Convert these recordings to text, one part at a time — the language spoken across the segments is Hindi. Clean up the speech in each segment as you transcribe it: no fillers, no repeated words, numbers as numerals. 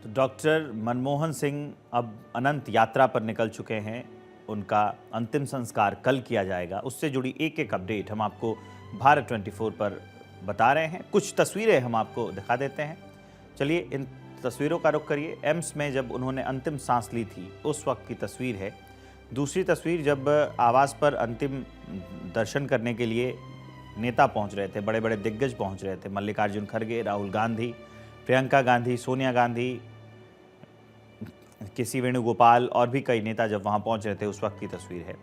तो डॉक्टर मनमोहन सिंह अब अनंत यात्रा पर निकल चुके हैं। उनका अंतिम संस्कार कल किया जाएगा। उससे जुड़ी एक एक अपडेट हम आपको भारत 24 पर बता रहे हैं। कुछ तस्वीरें हम आपको दिखा देते हैं। चलिए इन तस्वीरों का रुख करिए। एम्स में जब उन्होंने अंतिम सांस ली थी उस वक्त की तस्वीर है। दूसरी तस्वीर जब आवास पर अंतिम दर्शन करने के लिए नेता पहुंच रहे थे, बड़े बड़े दिग्गज पहुंच रहे थे, मल्लिकार्जुन खड़गे, राहुल गांधी, प्रियंका गांधी, सोनिया गांधी, केसी वेणुगोपाल और भी कई नेता जब वहां पहुंच रहे थे उस वक्त की तस्वीर है।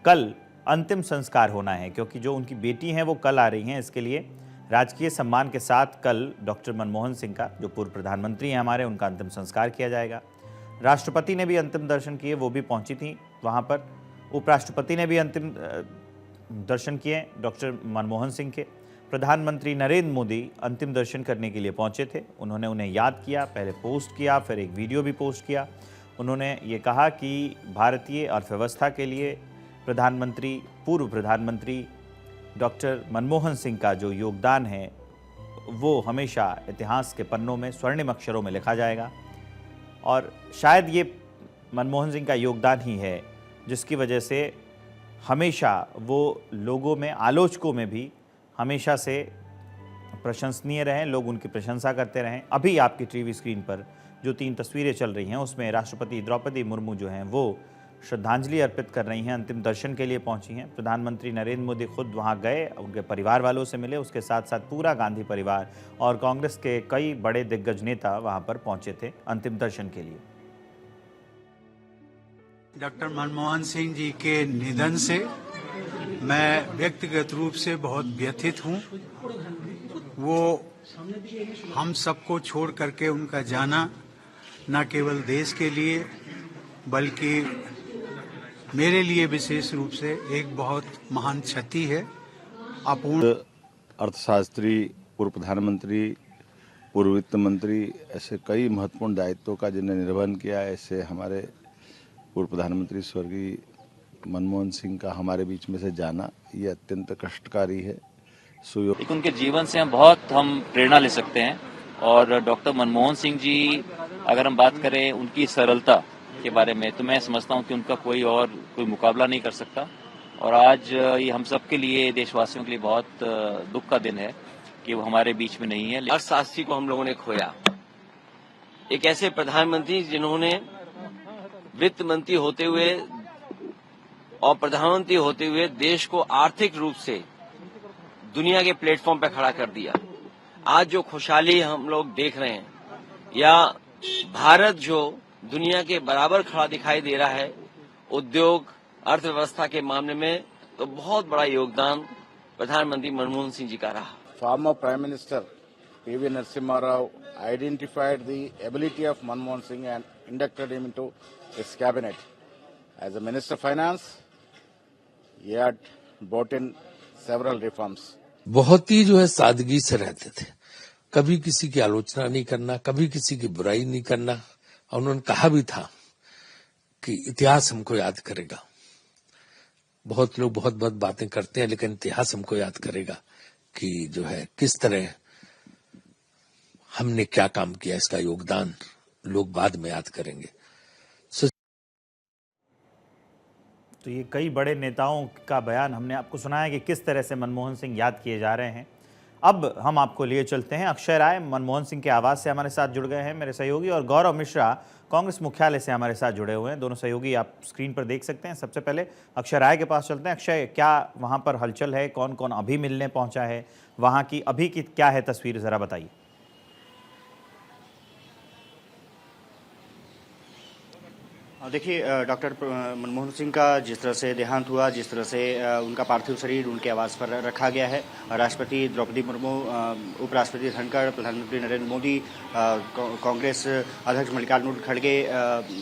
कल अंतिम संस्कार होना है क्योंकि जो उनकी बेटी हैं वो कल आ रही हैं। इसके लिए राजकीय सम्मान के साथ कल डॉक्टर मनमोहन सिंह का, जो पूर्व प्रधानमंत्री हैं हमारे, उनका अंतिम संस्कार किया जाएगा। राष्ट्रपति ने भी अंतिम दर्शन किए, वो भी पहुंची थी वहां पर। उपराष्ट्रपति ने भी अंतिम दर्शन किए डॉक्टर मनमोहन सिंह के। प्रधानमंत्री नरेंद्र मोदी अंतिम दर्शन करने के लिए पहुंचे थे। उन्होंने उन्हें याद किया, पहले पोस्ट किया, फिर एक वीडियो भी पोस्ट किया। उन्होंने ये कहा कि भारतीय अर्थव्यवस्था के लिए पूर्व प्रधानमंत्री डॉक्टर मनमोहन सिंह का जो योगदान है वो हमेशा इतिहास के पन्नों में स्वर्णिम अक्षरों में लिखा जाएगा। और शायद ये मनमोहन सिंह का योगदान ही है जिसकी वजह से हमेशा वो लोगों में, आलोचकों में भी हमेशा से प्रशंसनीय रहें, लोग उनकी प्रशंसा करते रहें। अभी आपकी टीवी स्क्रीन पर जो 3 तस्वीरें चल रही हैं उसमें राष्ट्रपति द्रौपदी मुर्मू जो हैं वो श्रद्धांजलि अर्पित कर रही हैं, अंतिम दर्शन के लिए पहुंची हैं। प्रधानमंत्री नरेंद्र मोदी खुद वहां गए, उनके परिवार वालों से मिले, उसके साथ साथ पूरा गांधी परिवार और कांग्रेस के कई बड़े दिग्गज नेता वहां पर पहुंचे थे अंतिम दर्शन के लिए। डॉक्टर मनमोहन सिंह जी के निधन से मैं व्यक्तिगत रूप से बहुत व्यथित हूं। वो हम सबको छोड़ करके उनका जाना न केवल देश के लिए बल्कि मेरे लिए विशेष रूप से एक बहुत महान क्षति है। अपूर्ण अर्थशास्त्री, पूर्व प्रधानमंत्री, पूर्व वित्त मंत्री, ऐसे कई महत्वपूर्ण दायित्वों का जिन्हें निर्वहन किया, ऐसे हमारे पूर्व प्रधानमंत्री स्वर्गीय मनमोहन सिंह का हमारे बीच में से जाना ये अत्यंत कष्टकारी है। एक उनके जीवन से हम बहुत प्रेरणा ले सकते हैं। और डॉक्टर मनमोहन सिंह जी, अगर हम बात करें उनकी सरलता के बारे में, तो मैं समझता हूं कि उनका कोई मुकाबला नहीं कर सकता। और आज ये हम सब के लिए, देशवासियों के लिए बहुत दुख का दिन है कि वो हमारे बीच में नहीं है। अर्थशास्त्री को हम लोगों ने खोया, एक ऐसे प्रधानमंत्री जिन्होंने वित्त मंत्री होते हुए और प्रधानमंत्री होते हुए देश को आर्थिक रूप से दुनिया के प्लेटफॉर्म पर खड़ा कर दिया। आज जो खुशहाली हम लोग देख रहे हैं, या भारत जो दुनिया के बराबर खड़ा दिखाई दे रहा है उद्योग, अर्थव्यवस्था के मामले में, तो बहुत बड़ा योगदान प्रधानमंत्री मनमोहन सिंह जी का रहा। Former Prime Minister P.V. Narasimha Rao identified the ability of Manmohan Singh and inducted him into his cabinet. As a Minister of Finance, he had brought in several reforms. बहुत ही जो है सादगी से रहते थे, कभी किसी की आलोचना नहीं करना, कभी किसी की बुराई नहीं करना। और उन्होंने कहा भी था कि इतिहास हमको याद करेगा। बहुत लोग बहुत बहुत बातें करते हैं, लेकिन इतिहास हमको याद करेगा कि जो है किस तरह हमने क्या काम किया, इसका योगदान लोग बाद में याद करेंगे। तो ये कई बड़े नेताओं का बयान हमने आपको सुनाया कि किस तरह से मनमोहन सिंह याद किए जा रहे हैं। अब हम आपको लिए चलते हैं। अक्षय राय मनमोहन सिंह के आवास से हमारे साथ जुड़ गए हैं, मेरे सहयोगी, और गौरव मिश्रा कांग्रेस मुख्यालय से हमारे साथ जुड़े हुए हैं। दोनों सहयोगी आप स्क्रीन पर देख सकते हैं। सबसे पहले अक्षय राय के पास चलते हैं। अक्षय, क्या वहाँ पर हलचल है? कौन कौन अभी मिलने पहुँचा है? वहाँ की अभी की क्या है तस्वीर, ज़रा बताइए। देखिए, डॉक्टर मनमोहन सिंह का जिस तरह से देहांत हुआ, जिस तरह से उनका पार्थिव शरीर उनके आवास पर रखा गया है, राष्ट्रपति द्रौपदी मुर्मू, उपराष्ट्रपति धनखड़, प्रधानमंत्री नरेंद्र मोदी, कांग्रेस अध्यक्ष मल्लिकार्जुन खड़गे,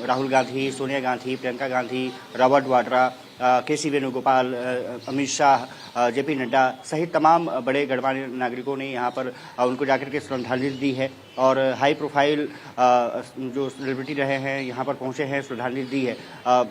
राहुल गांधी, सोनिया गांधी, प्रियंका गांधी, रॉबर्ट वाड्रा, केसी वेणुगोपाल, अमित शाह, जेपी नड्डा सहित तमाम बड़े गणमान्य नागरिकों ने यहाँ पर उनको जाकर के श्रद्धांजलि दी है। और हाई प्रोफाइल जो सेलिब्रिटी रहे हैं यहाँ पर पहुँचे हैं, श्रद्धांजलि दी है।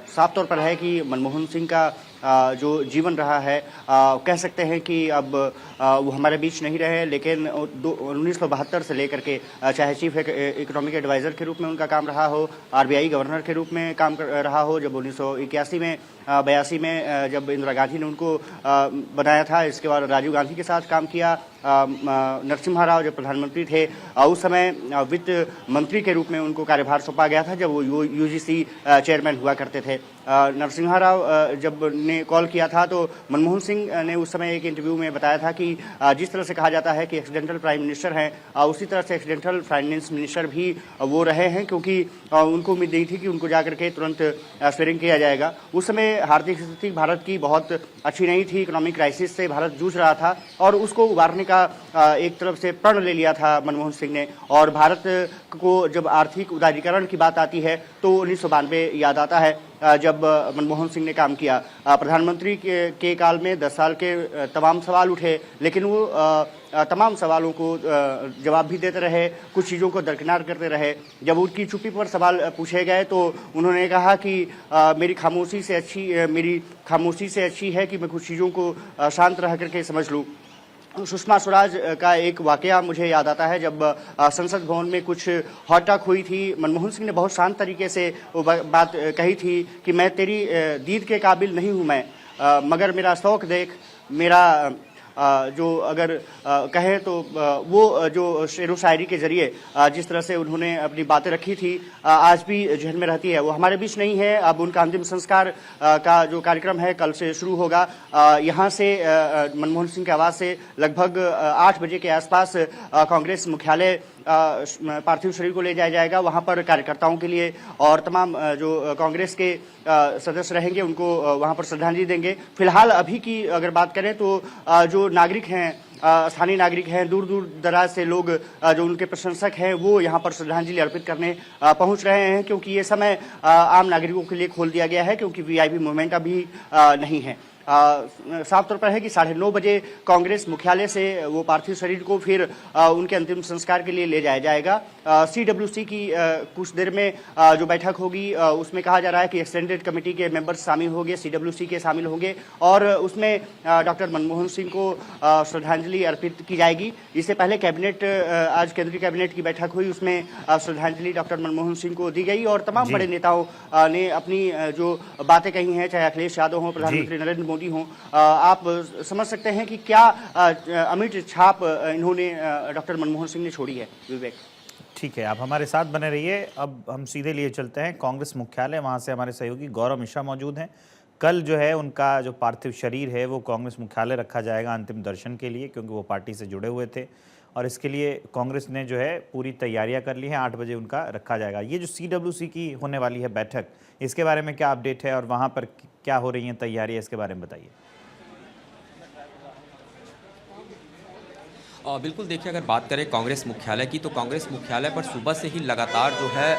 साफ तौर पर है कि मनमोहन सिंह का जो जीवन रहा है, कह सकते हैं कि अब वो हमारे बीच नहीं रहे, लेकिन 1972 से लेकर के चाहे चीफ इकोनॉमिक एडवाइज़र के रूप में उनका काम रहा हो, RBI गवर्नर के रूप में काम रहा हो, जब 1981 में 82 में जब इंदिरा गांधी ने उनको बनाया था, इसके बाद राजीव गांधी के साथ काम किया, नरसिम्हा राव जब प्रधानमंत्री थे उस समय वित्त मंत्री के रूप में उनको कार्यभार सौंपा गया था जब वो UGC चेयरमैन हुआ करते थे। नरसिम्हा राव जब ने कॉल किया था तो मनमोहन सिंह ने उस समय एक इंटरव्यू में बताया था कि जिस तरह से कहा जाता है कि एक्सीडेंटल प्राइम मिनिस्टर हैं, उसी तरह से एक्सीडेंटल फाइनेंस मिनिस्टर भी वो रहे हैं, क्योंकि उनको उम्मीद नहीं थी कि उनको जाकर के तुरंत स्वेरिंग किया जाएगा। उस समय आर्थिक स्थिति भारत की बहुत अच्छी नहीं थी, इकोनॉमिक क्राइसिस से भारत जूझ रहा था और उसको उबारने का एक तरफ से प्रण ले लिया था मनमोहन सिंह ने। और भारत को जब आर्थिक उदारीकरण की बात आती है तो 1992 याद आता है जब मनमोहन सिंह ने काम किया। प्रधानमंत्री के काल में 10 साल के तमाम सवाल उठे, लेकिन वो तमाम सवालों को जवाब भी देते रहे, कुछ चीज़ों को दरकिनार करते रहे। जब उनकी चुप्पी पर सवाल पूछे गए तो उन्होंने कहा कि मेरी खामोशी से अच्छी है कि मैं कुछ चीज़ों को शांत रह करके समझ लूँ। सुषमा स्वराज का एक वाकया मुझे याद आता है, जब संसद भवन में कुछ हॉटटॉक हुई थी, मनमोहन सिंह ने बहुत शांत तरीके से वो बात कही थी कि मैं तेरी दीद के काबिल नहीं हूँ मैं, मगर मेरा शौक देख, मेरा जो अगर कहें तो वो जो शेरो शायरी के ज़रिए जिस तरह से उन्होंने अपनी बातें रखी थी आज भी जहन में रहती है। वो हमारे बीच नहीं है। अब उनका अंतिम संस्कार का जो कार्यक्रम है कल से शुरू होगा। यहाँ से मनमोहन सिंह के आवास से लगभग 8 बजे के आसपास कांग्रेस मुख्यालय पार्थिव शरीर को ले जाया जाएगा। वहाँ पर कार्यकर्ताओं के लिए और तमाम जो कांग्रेस के सदस्य रहेंगे उनको वहाँ पर श्रद्धांजलि देंगे। फिलहाल अभी की अगर बात करें तो जो नागरिक हैं, स्थानीय नागरिक हैं, दूर दूर दराज से लोग जो उनके प्रशंसक हैं वो यहाँ पर श्रद्धांजलि अर्पित करने पहुँच रहे हैं, क्योंकि ये समय आम नागरिकों के लिए खोल दिया गया है, क्योंकि VIP मूवमेंट अभी नहीं है। साफ तौर पर है कि 9:30 बजे कांग्रेस मुख्यालय से वो पार्थिव शरीर को फिर उनके अंतिम संस्कार के लिए ले जाया जाएगा। CWC की कुछ देर में जो बैठक होगी उसमें कहा जा रहा है कि एक्सटेंडेड कमेटी के मेंबर्स शामिल होंगे, CWC के शामिल होंगे और उसमें डॉक्टर मनमोहन सिंह को श्रद्धांजलि अर्पित की जाएगी। इससे पहले कैबिनेट आज केंद्रीय कैबिनेट की बैठक हुई, उसमें श्रद्धांजलि डॉक्टर मनमोहन सिंह को दी गई और तमाम बड़े नेताओं ने अपनी जो बातें कही हैं, चाहे अखिलेश यादव हों, प्रधानमंत्री नरेंद्र मोदी हों, आप समझ सकते हैं कि क्या अमिट छाप इन्होंने डॉक्टर मनमोहन सिंह ने छोड़ी है। विवेक, ठीक है, आप हमारे साथ बने रहिए। अब हम सीधे लिए चलते हैं कांग्रेस मुख्यालय, वहाँ से हमारे सहयोगी गौरव मिश्रा मौजूद हैं। कल जो है उनका जो पार्थिव शरीर है वो कांग्रेस मुख्यालय रखा जाएगा अंतिम दर्शन के लिए, क्योंकि वो पार्टी से जुड़े हुए थे और इसके लिए कांग्रेस ने जो है पूरी तैयारियां कर ली हैं। 8 बजे उनका रखा जाएगा। ये जो CWC की होने वाली है बैठक, इसके बारे में क्या अपडेट है और वहाँ पर क्या हो रही हैं तैयारियां, इसके बारे में बताइए। बिल्कुल, देखिए अगर बात करें कांग्रेस मुख्यालय की तो कांग्रेस मुख्यालय पर सुबह से ही लगातार जो है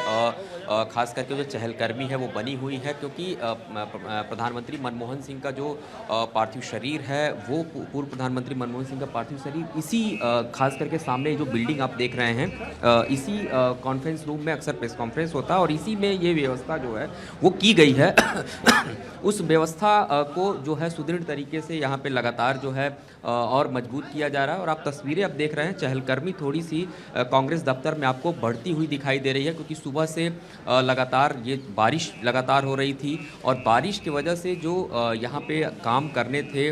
खास करके जो चहलकदमी है वो बनी हुई है, क्योंकि प्रधानमंत्री मनमोहन सिंह का जो पार्थिव शरीर है वो पूर्व प्रधानमंत्री मनमोहन सिंह का पार्थिव शरीर इसी खास करके सामने जो बिल्डिंग आप देख रहे हैं इसी कॉन्फ्रेंस रूम में अक्सर प्रेस कॉन्फ्रेंस होता है और इसी में ये व्यवस्था जो है वो की गई है। उस व्यवस्था को जो है सुदृढ़ तरीके से यहाँ पे लगातार जो है और मजबूत किया जा रहा है। और आप तस्वीरें अब देख रहे हैं, चहलकदमी थोड़ी सी कांग्रेस दफ्तर में आपको बढ़ती हुई दिखाई दे रही है, क्योंकि सुबह से लगातार ये बारिश लगातार हो रही थी और बारिश की वजह से जो यहाँ पे काम करने थे,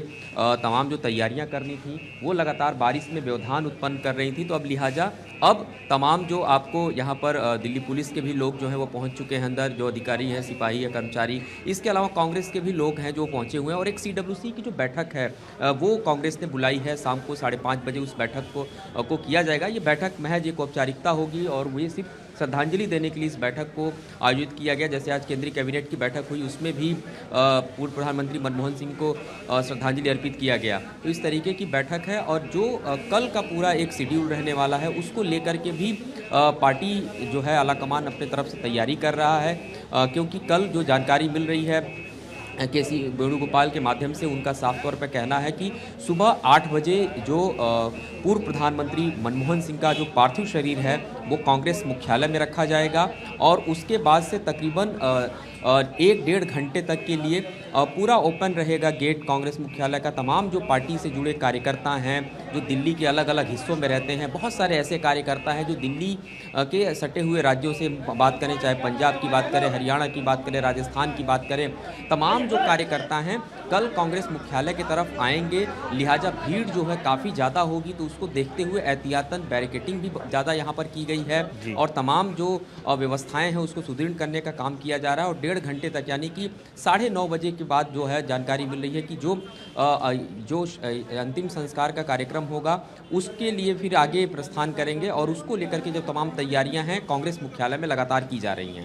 तमाम जो तैयारियाँ करनी थी वो लगातार बारिश में व्यवधान उत्पन्न कर रही थी। तो अब लिहाजा अब तमाम जो आपको यहाँ पर दिल्ली पुलिस के भी लोग जो हैं वो पहुँच चुके हैं अंदर, जो अधिकारी हैं, सिपाही है, कर्मचारी, इसके अलावा कांग्रेस के भी लोग हैं जो पहुँचे हुए हैं। और एक CWC की जो बैठक है वो कांग्रेस ने बुलाई है, शाम को 5:30 बजे उस बैठक को किया जाएगा। ये बैठक महज एक औपचारिकता होगी और वो सिर्फ श्रद्धांजलि देने के लिए इस बैठक को आयोजित किया गया। जैसे आज केंद्रीय कैबिनेट की बैठक हुई उसमें भी पूर्व प्रधानमंत्री मनमोहन सिंह को श्रद्धांजलि अर्पित किया गया। तो इस तरीके की बैठक है और जो कल का पूरा एक शेड्यूल रहने वाला है उसको लेकर के भी पार्टी जो है आलाकमान अपने तरफ से तैयारी कर रहा है, क्योंकि कल जो जानकारी मिल रही है KC वेणुगोपाल के माध्यम से, उनका साफ तौर पर कहना है कि सुबह 8 बजे जो पूर्व प्रधानमंत्री मनमोहन सिंह का जो पार्थिव शरीर है वो कांग्रेस मुख्यालय में रखा जाएगा और उसके बाद से तकरीबन एक डेढ़ घंटे तक के लिए पूरा ओपन रहेगा गेट कांग्रेस मुख्यालय का। तमाम जो पार्टी से जुड़े कार्यकर्ता हैं, जो दिल्ली के अलग अलग हिस्सों में रहते हैं, बहुत सारे ऐसे कार्यकर्ता हैं जो दिल्ली के सटे हुए राज्यों से बात करें, चाहे पंजाब की बात करें, हरियाणा की बात करें, राजस्थान की बात करें, तमाम जो कार्यकर्ता हैं कल कांग्रेस मुख्यालय की तरफ आएंगे। लिहाजा भीड़ जो है काफ़ी ज़्यादा होगी, तो उसको देखते हुए एहतियातन बैरिकेटिंग भी ज़्यादा यहाँ पर की गई है और तमाम जो व्यवस्थाएं हैं उसको सुदृढ़ करने का काम किया जा रहा है। और डेढ़ घंटे तक यानी कि 9:30 बजे के बाद जो है जानकारी मिल रही है कि जो अंतिम संस्कार का कार्यक्रम होगा उसके लिए फिर आगे प्रस्थान करेंगे और उसको लेकर के जो तमाम तैयारियां हैं कांग्रेस मुख्यालय में लगातार की जा रही हैं।